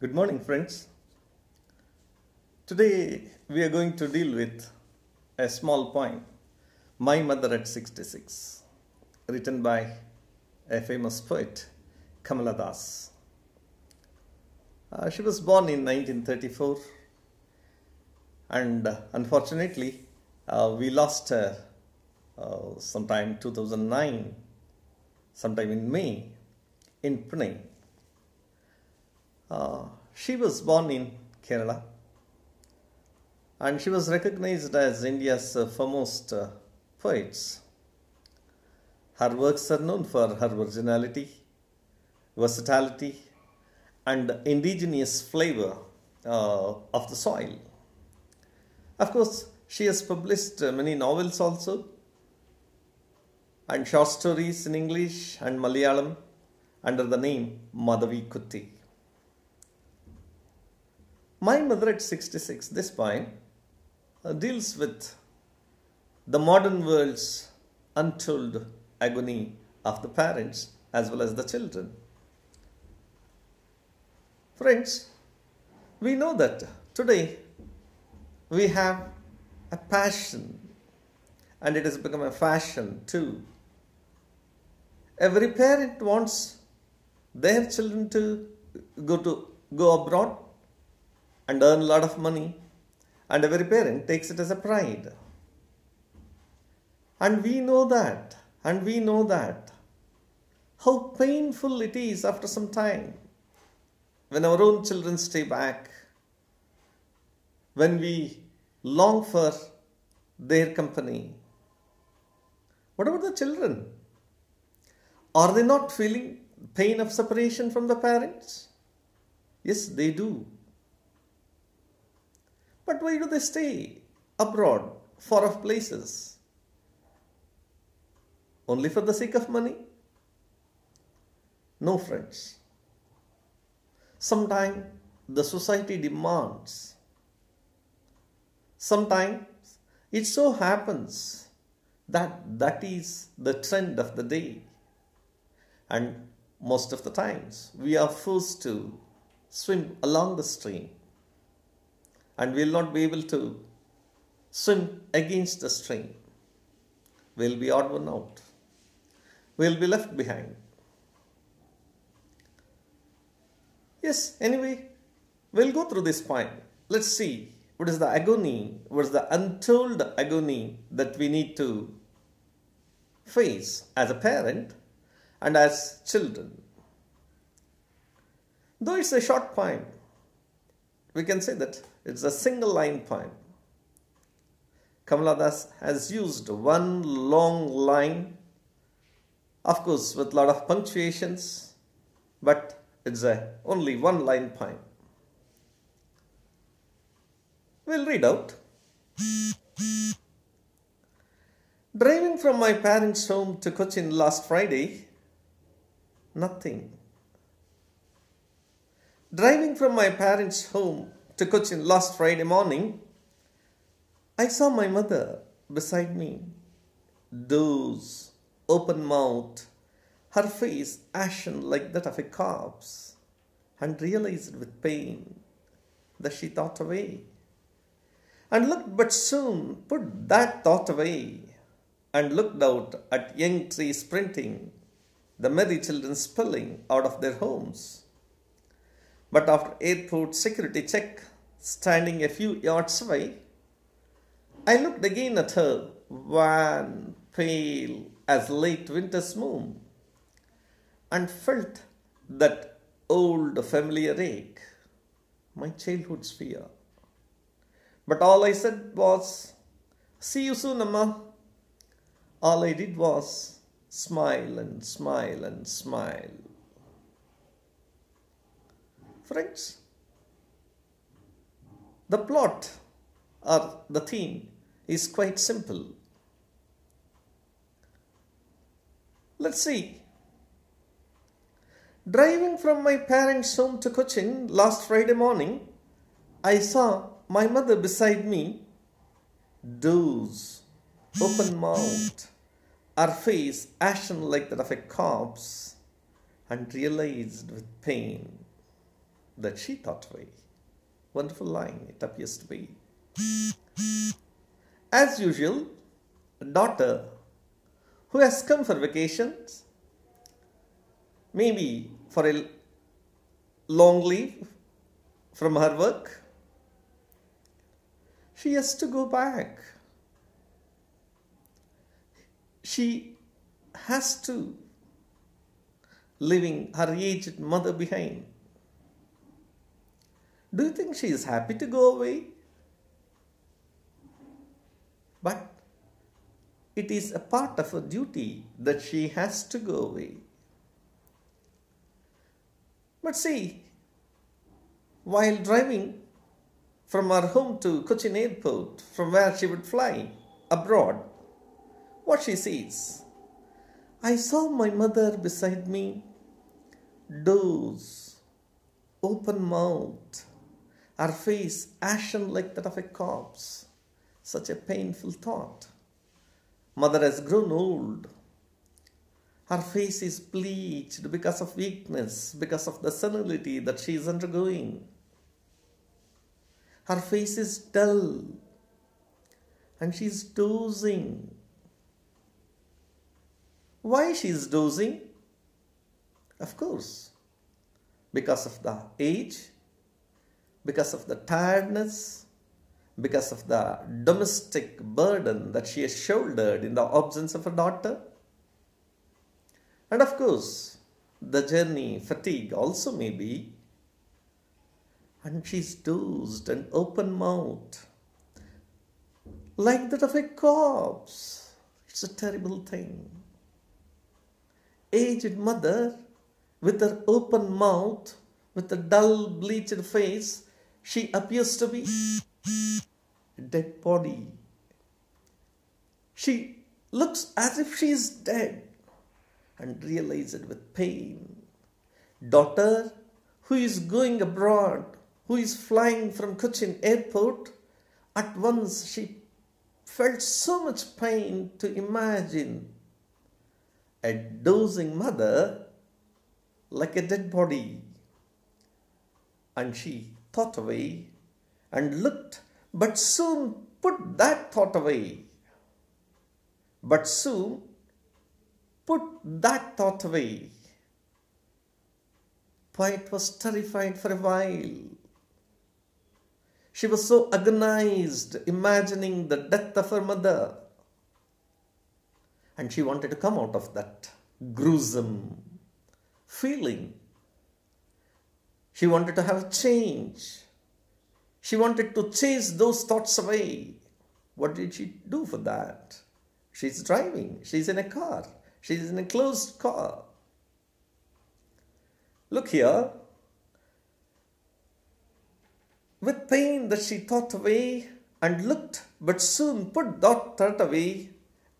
Good morning, friends. Today we are going to deal with a small poem, My Mother at 66, written by a famous poet, Kamaladas. She was born in 1934 and unfortunately we lost her sometime 2009, sometime in May in Pune. She was born in Kerala and she was recognized as India's foremost poets. Her works are known for her originality, versatility, and indigenous flavor of the soil. Of course, she has published many novels also, and short stories in English and Malayalam under the name Madhavi Kutti. My Mother at 66, this poem, deals with the modern world's untold agony of the parents as well as the children. Friends, we know that today we have a passion and it has become a fashion too. Every parent wants their children to go abroad and earn a lot of money, and every parent takes it as a pride. And we know that how painful it is after some time when our own children stay back, when we long for their company. What about the children? Are they not feeling pain of separation from the parents? Yes, they do. But why do they stay abroad, far off places? Only for the sake of money? No, friends. Sometimes the society demands. Sometimes it so happens that is the trend of the day. And most of the times we are forced to swim along the stream. And we will not be able to swim against the stream. We will be odd one out. We will be left behind. Yes, anyway, we will go through this point. Let's see what is the agony, what is the untold agony that we need to face as a parent and as children. Though it's a short poem, we can say that it's a single line poem. Kamaladas has used one long line, of course with a lot of punctuations, but it's only one line poem. We'll read out. Driving from my parents' home to Cochin last Friday, nothing. Driving from my parents' home to Cochin last Friday morning, I saw my mother beside me, doze, open mouthed, her face ashen like that of a corpse, and realized with pain that she thought away, and looked but soon put that thought away, and looked out at young trees sprinting, the merry children spilling out of their homes. But after airport security check, standing a few yards away, I looked again at her, wan, pale as late winter's moon, and felt that old familiar ache, my childhood's fear. But all I said was, "See you soon, Amma." All I did was smile and smile and smile. Friends, the plot or the theme is quite simple. Let's see. Driving from my parents' home to Cochin last Friday morning, I saw my mother beside me, doze, open mouthed, her face ashen like that of a corpse, and realized with pain that she thought away. Wonderful line it appears to be. As usual, a daughter who has come for vacations, maybe for a long leave from her work, she has to go back. She has to leaving her aged mother behind. Do you think she is happy to go away? But it is a part of her duty that she has to go away. But see, while driving from her home to Cochin airport, from where she would fly abroad, what she sees, I saw my mother beside me, doze, open mouth, her face ashen like that of a corpse. Such a painful thought. Mother has grown old. Her face is bleached because of weakness, because of the senility that she is undergoing. Her face is dull and she is dozing. Why she is dozing? Of course, because of the age, because of the tiredness, because of the domestic burden that she has shouldered in the absence of her daughter. And of course, the journey fatigue also may be. And she's dozed and open mouthed, like that of a corpse. It's a terrible thing. Aged mother, with her open mouth, with a dull bleached face, she appears to be a dead body. She looks as if she is dead and realizes with pain. Daughter who is going abroad, who is flying from Cochin airport, at once she felt so much pain to imagine a dozing mother like a dead body. And she thought away and looked, but soon put that thought away. But soon put that thought away. Poet was terrified for a while. She was so agonized, imagining the death of her mother. And she wanted to come out of that gruesome feeling. She wanted to have a change. She wanted to chase those thoughts away. What did she do for that? She's driving. She's in a car. She's in a closed car. Look here. With pain that she thought away and looked, but soon put that thought away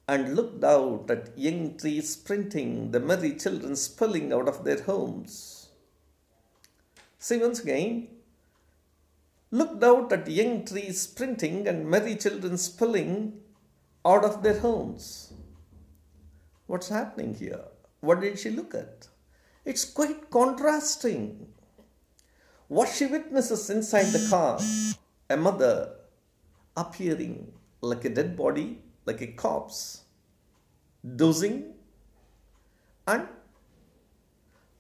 and looked out at young trees sprinting, the merry children spilling out of their homes. See once again, looked out at young trees sprinting and merry children spilling out of their homes. What's happening here? What did she look at? It's quite contrasting. What she witnesses inside the car, a mother appearing like a dead body, like a corpse, dozing, and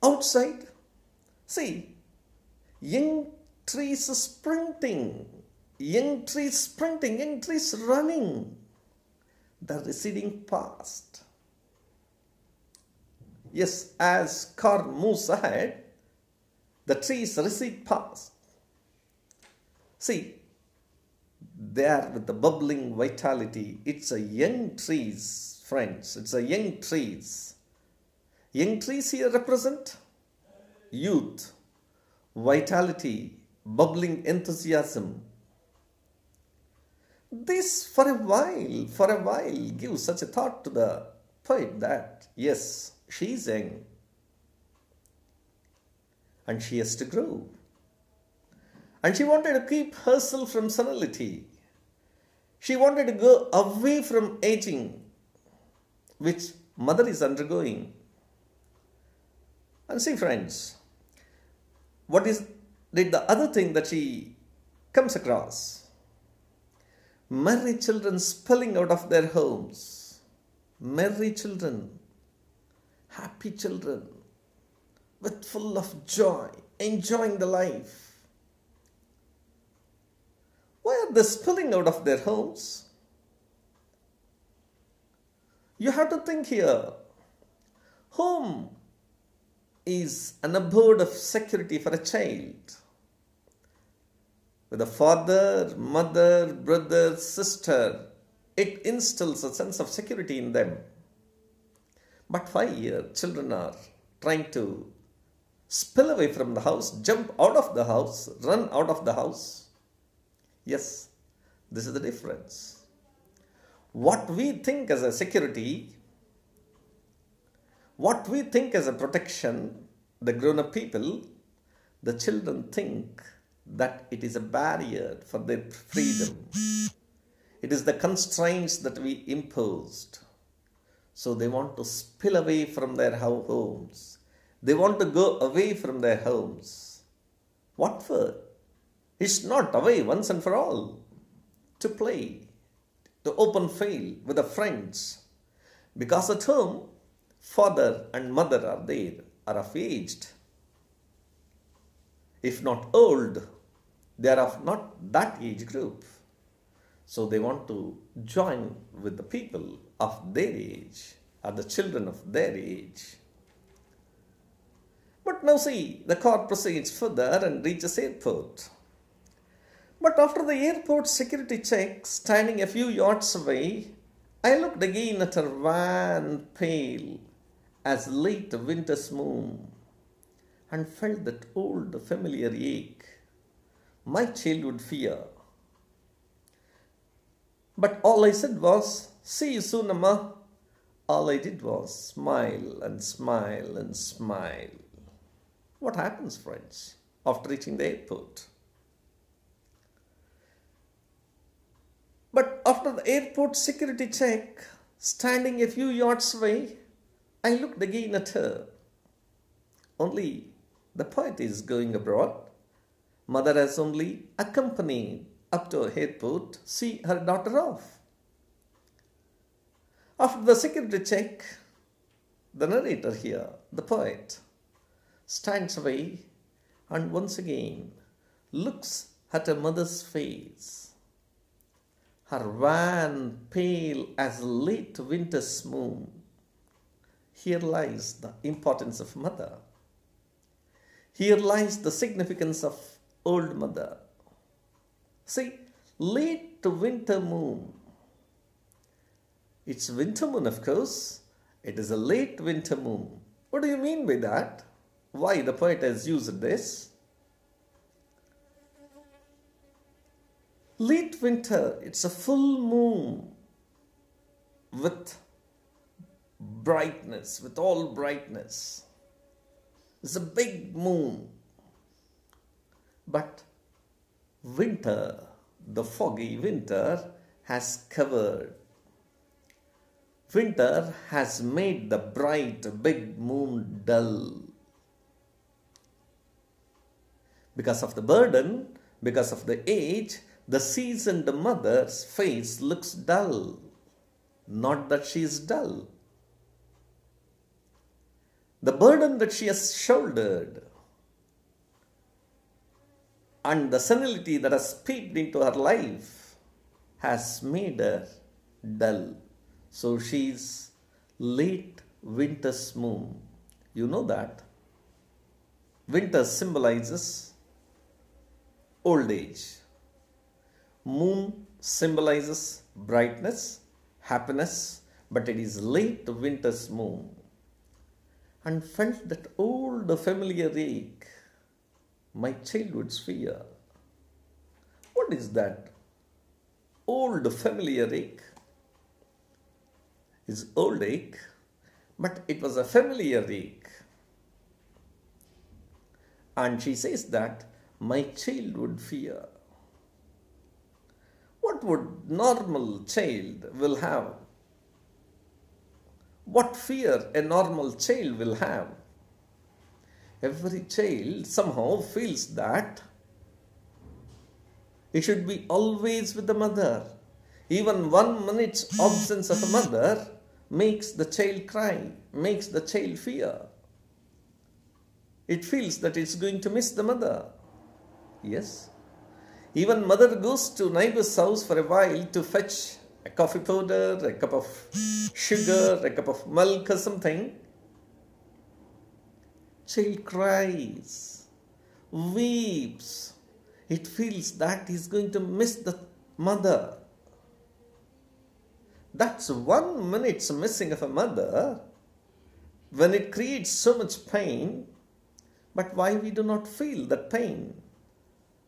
outside, see, young trees sprinting, young trees running, the receding past. Yes, as car moves ahead, the trees recede past. See, there with the bubbling vitality, it's a young trees, friends. It's a young trees. Young trees here represent youth, vitality, bubbling enthusiasm. This for a while gives such a thought to the poet that, yes, she is young and she has to grow. And she wanted to keep herself from senility. She wanted to go away from aging, which mother is undergoing. And see, friends, what is did the other thing that she comes across. Merry children spilling out of their homes. Merry children, happy children, with full of joy, enjoying the life. Why are they spilling out of their homes? You have to think here. Home is an abode of security for a child. With a father, mother, brother, sister, it instills a sense of security in them. But 5-year children are trying to spill away from the house, jump out of the house, run out of the house. Yes, this is the difference. What we think as a security, what we think as a protection, the grown-up people, the children think that it is a barrier for their freedom. It is the constraints that we imposed. So they want to spill away from their homes. They want to go away from their homes. What for? It's not away once and for all. To play, to open field with the friends. Because at home, father and mother are there, are of aged. If not old, they are of not that age group. So they want to join with the people of their age, or the children of their age. But now see, the car proceeds further and reaches airport. But after the airport security check, standing a few yards away, I looked again at her wan, pale as late winter's moon, and felt that old familiar ache, my childhood fear. But all I said was, "See you soon, Amma." All I did was smile and smile and smile. What happens, friends, after reaching the airport? But after the airport security check, standing a few yards away, I looked again at her. Only the poet is going abroad. Mother has only accompanied up to a airport, see her daughter off. After the security check, the narrator here, the poet, stands away and once again looks at her mother's face. Her wan, pale as late winter's moon. Here lies the importance of mother. Here lies the significance of old mother. See, late winter moon. It's winter moon, of course. It is a late winter moon. What do you mean by that? Why the poet has used this? Late winter, it's a full moon with brightness, with all brightness. It's a big moon. But winter, the foggy winter, has covered. Winter has made the bright big moon dull. Because of the burden, because of the age, the seasoned mother's face looks dull. Not that she is dull. The burden that she has shouldered and the senility that has peeped into her life has made her dull. So she is late winter's moon. You know that. Winter symbolizes old age. Moon symbolizes brightness, happiness, but it is late winter's moon. And felt that old familiar ache, my childhood's fear. What is that? Old familiar ache is old ache, but it was a familiar ache. And she says that my childhood fear. What would normal child will have? What fear a normal child will have? Every child somehow feels that he should be always with the mother. Even 1 minute's absence of a mother makes the child cry, makes the child fear. It feels that it's going to miss the mother. Yes. Even mother goes to neighbor's house for a while to fetch a coffee powder, a cup of sugar, a cup of milk or something. Child cries, weeps. It feels that he's going to miss the mother. That's 1 minute's missing of a mother when it creates so much pain. But why we do not feel that pain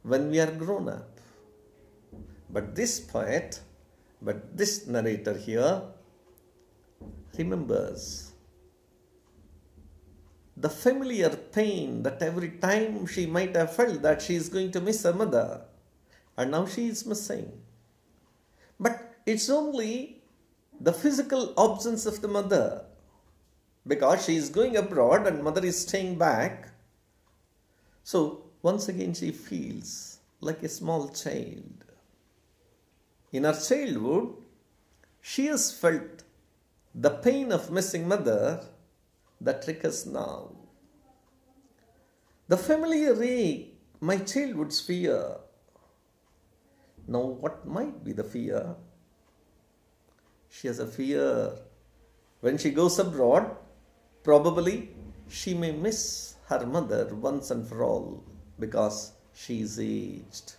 when we are grown up? But this poet, but this narrator here remembers the familiar pain that every time she might have felt that she is going to miss her mother, and now she is missing. But it's only the physical absence of the mother, because she is going abroad and mother is staying back. So once again she feels like a small child. In her childhood, she has felt the pain of missing mother that recurs now. The familiar ache, my childhood's fear. Now what might be the fear? She has a fear. When she goes abroad, probably she may miss her mother once and for all because she is aged.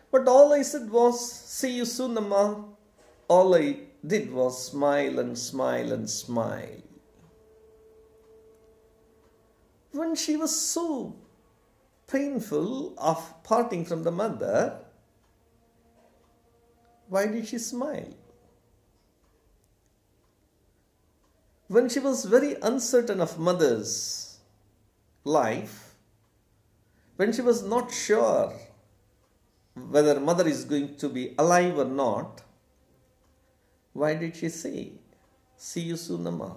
But all I said was, see you soon, Amma. All I did was smile and smile and smile. When she was so painful of parting from the mother, why did she smile? When she was very uncertain of mother's life, when she was not sure whether mother is going to be alive or not, why did she say, see you soon, Amma?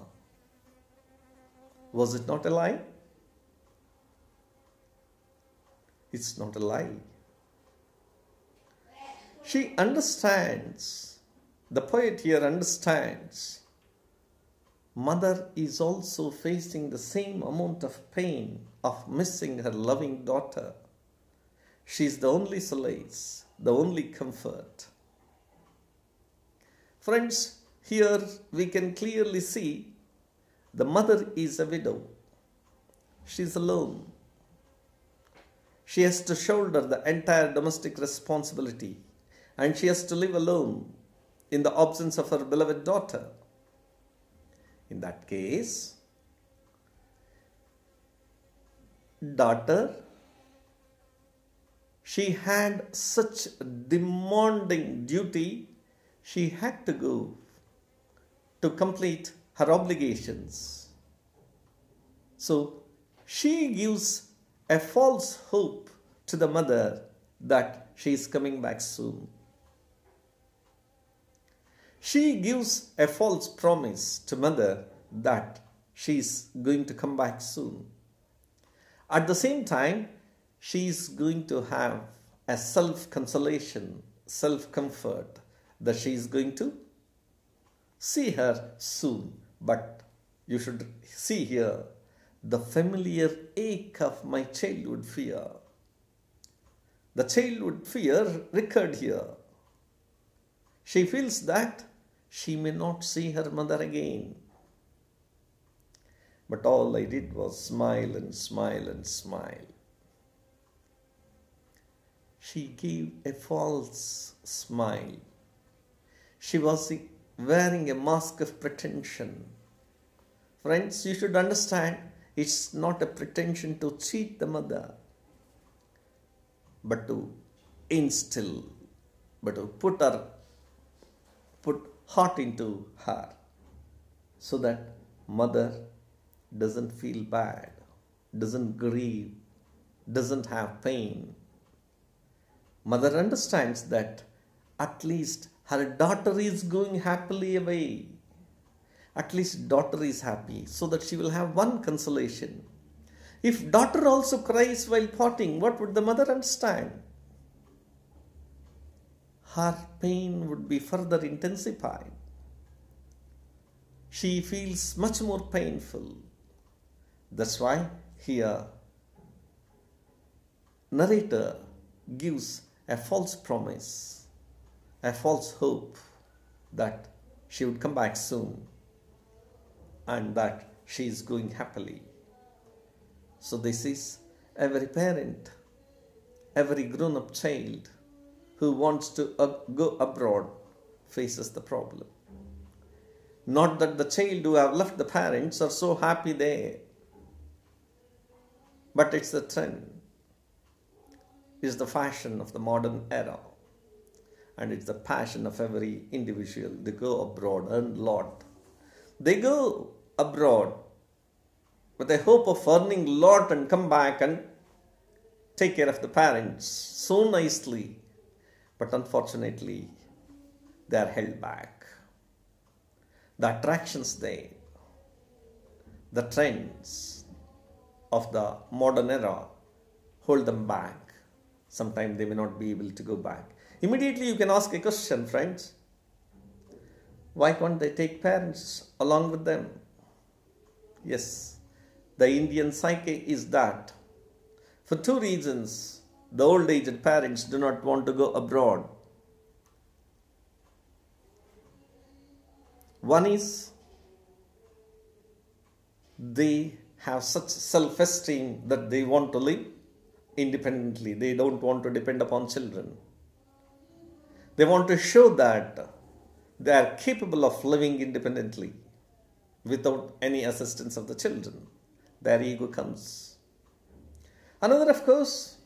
Was it not a lie? It's not a lie. She understands, the poet here understands, mother is also facing the same amount of pain of missing her loving daughter. She is the only solace, the only comfort. Friends, here we can clearly see the mother is a widow. She is alone. She has to shoulder the entire domestic responsibility, and she has to live alone in the absence of her beloved daughter. In that case, daughter, she had such demanding duty, she had to go to complete her obligations. So she gives a false hope to the mother that she is coming back soon. She gives a false promise to mother that she is going to come back soon. At the same time, she is going to have a self-consolation, self-comfort that she is going to see her soon. But you should see here the familiar ache of my childhood fear. The childhood fear recurred here. She feels that she may not see her mother again. But all I did was smile and smile and smile. She gave a false smile. She was wearing a mask of pretension. Friends, you should understand, it's not a pretension to cheat the mother, but to instill, but to put heart into her, so that mother doesn't feel bad, doesn't grieve, doesn't have pain. Mother understands that at least her daughter is going happily away. At least daughter is happy, so that she will have one consolation. If daughter also cries while parting, what would the mother understand? Her pain would be further intensified. She feels much more painful. That's why here narrator gives a false promise, a false hope that she would come back soon and that she is going happily. So this is every parent, every grown-up child who wants to go abroad faces the problem. Not that the child who have left the parents are so happy there, but it's the trend, it's the fashion of the modern era, and it's the passion of every individual. They go abroad, earn a lot. They go abroad with the hope of earning a lot and come back and take care of the parents so nicely. But unfortunately, they are held back. The attractions there, the trends of the modern era hold them back. Sometimes they may not be able to go back. Immediately you can ask a question, friends. Why can't they take parents along with them? Yes, the Indian psyche is that. For two reasons, the old-aged parents do not want to go abroad. One is they have such self-esteem that they want to live independently. They don't want to depend upon children. They want to show that they are capable of living independently without any assistance of the children. Their ego comes. Another, of course,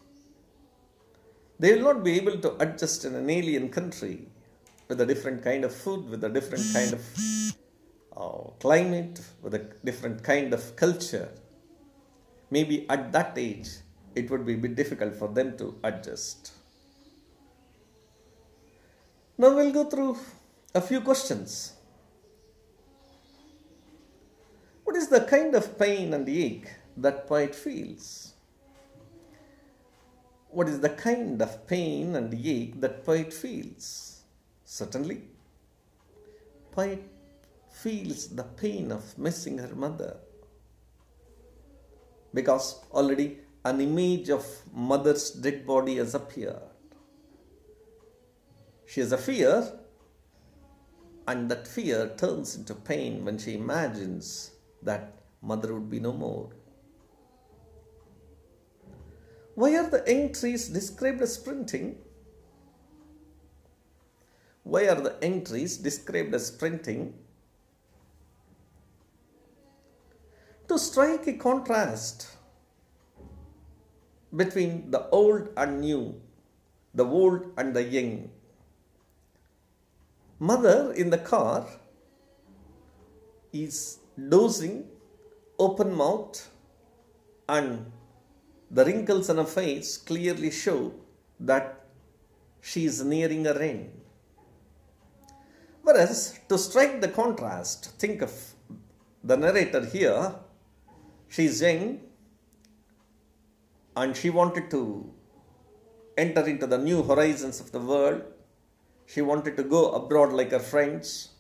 they will not be able to adjust in an alien country with a different kind of food, with a different kind of climate, with a different kind of culture. Maybe at that age, it would be a bit difficult for them to adjust. Now we'll go through a few questions. What is the kind of pain and ache that poet feels? What is the kind of pain and ache that poet feels? Certainly, poet feels the pain of missing her mother, because already an image of mother's dead body has appeared. She has a fear, and that fear turns into pain when she imagines that mother would be no more. Why are the young trees described as sprinting? Why are the young trees described as sprinting? To strike a contrast between the old and new, the old and the young. Mother in the car is dozing, open mouth, and the wrinkles on her face clearly show that she is nearing her end. Whereas, to strike the contrast, think of the narrator here. She is young and she wanted to enter into the new horizons of the world. She wanted to go abroad like her friends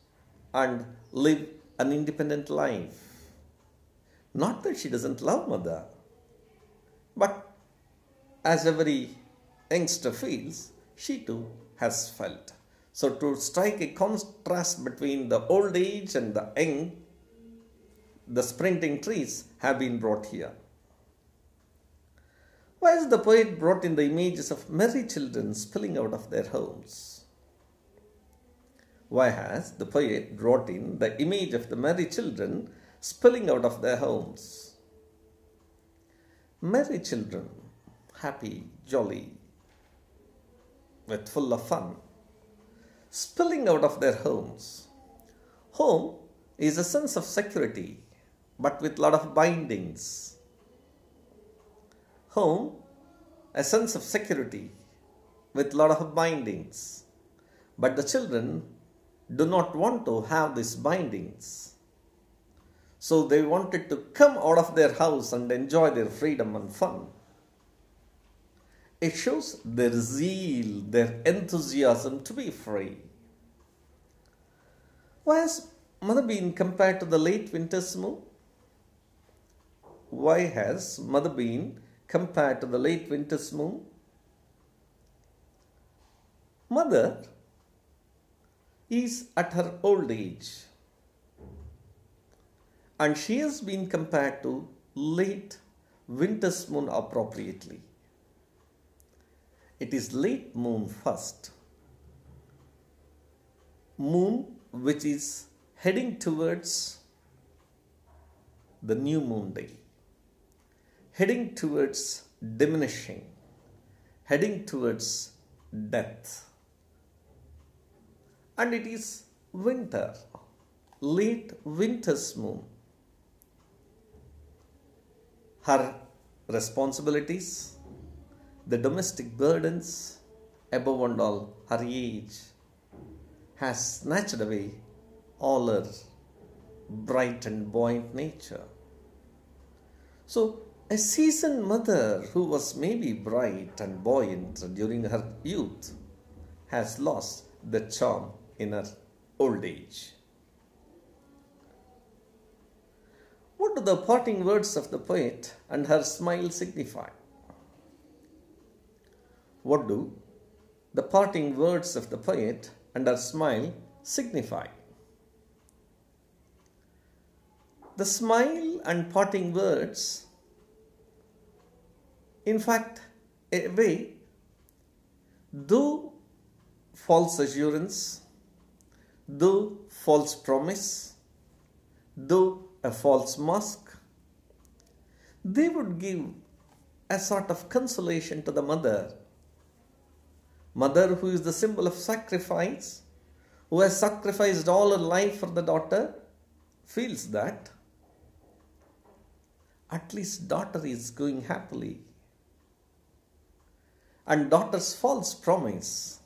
and live an independent life. Not that she doesn't love mother, but as every youngster feels, she too has felt. So to strike a contrast between the old age and the young, the sprinting trees have been brought here. Why has the poet brought in the images of merry children spilling out of their homes? Why has the poet brought in the image of the merry children spilling out of their homes? Merry children, happy, jolly, with full of fun, spilling out of their homes. Home is a sense of security, but with a lot of bindings. Home, a sense of security with a lot of bindings. But the children do not want to have these bindings. So they wanted to come out of their house and enjoy their freedom and fun. It shows their zeal, their enthusiasm to be free. Why has mother been compared to the late winter's moon? Why has mother been compared to the late winter's moon? Mother is at her old age, and she has been compared to late winter's moon appropriately. It is late moon first. Moon which is heading towards the new moon day, heading towards diminishing, heading towards death. And it is winter, late winter's moon. Her responsibilities, the domestic burdens, above and all her age, has snatched away all her bright and buoyant nature. So, a seasoned mother who was maybe bright and buoyant during her youth has lost the charm in her old age. What do the parting words of the poet and her smile signify? What do the parting words of the poet and her smile signify? The smile and parting words, in fact, a way, though false assurance, though false promise, though a false mask, they would give a sort of consolation to the mother. Mother who is the symbol of sacrifice, who has sacrificed all her life for the daughter, feels that at least daughter is going happily. And daughter's false promise,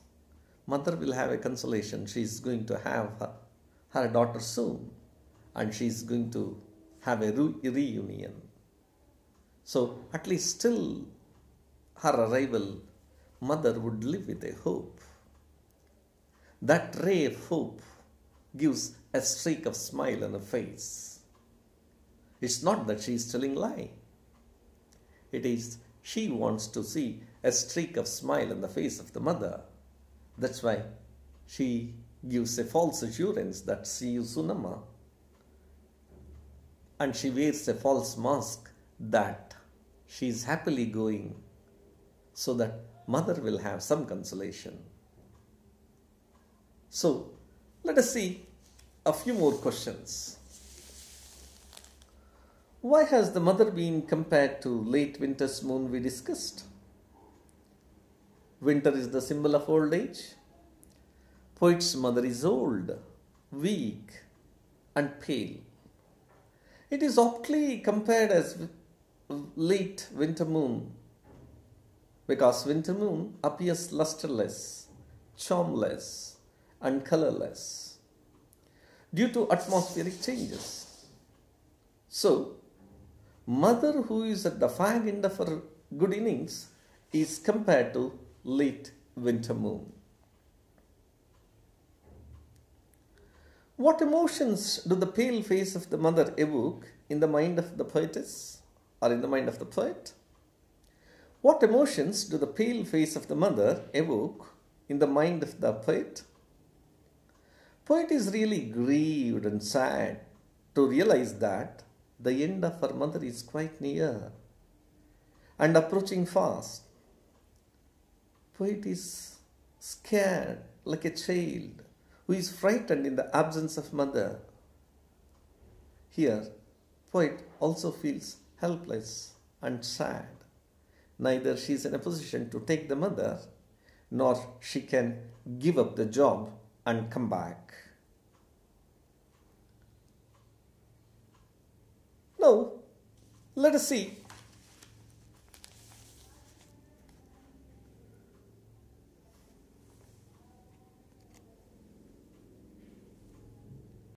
mother will have a consolation. She is going to have her daughter soon, and she is going to have a reunion. So at least still her arrival, mother would live with a hope. That ray of hope gives a streak of smile on her face. It's not that she is telling lie. It is she wants to see a streak of smile on the face of the mother. That's why she gives a false assurance that see you soon, amma. And she wears a false mask that she is happily going, so that mother will have some consolation. So, let us see a few more questions. Why has the mother been compared to late winter's moon we discussed? Winter is the symbol of old age. Poet's mother is old, weak, and pale. It is aptly compared as late winter moon, because winter moon appears lusterless, charmless, and colorless due to atmospheric changes. So, mother who is at the fag end of her good innings is compared to late winter moon. What emotions do the pale face of the mother evoke in the mind of the poetess or in the mind of the poet? What emotions do the pale face of the mother evoke in the mind of the poet? Poet is really grieved and sad to realize that the end of her mother is quite near and approaching fast. Poet is scared like a child who is frightened in the absence of mother. Here, poet also feels helpless and sad. Neither she is in a position to take the mother, nor she can give up the job and come back. Now, let us see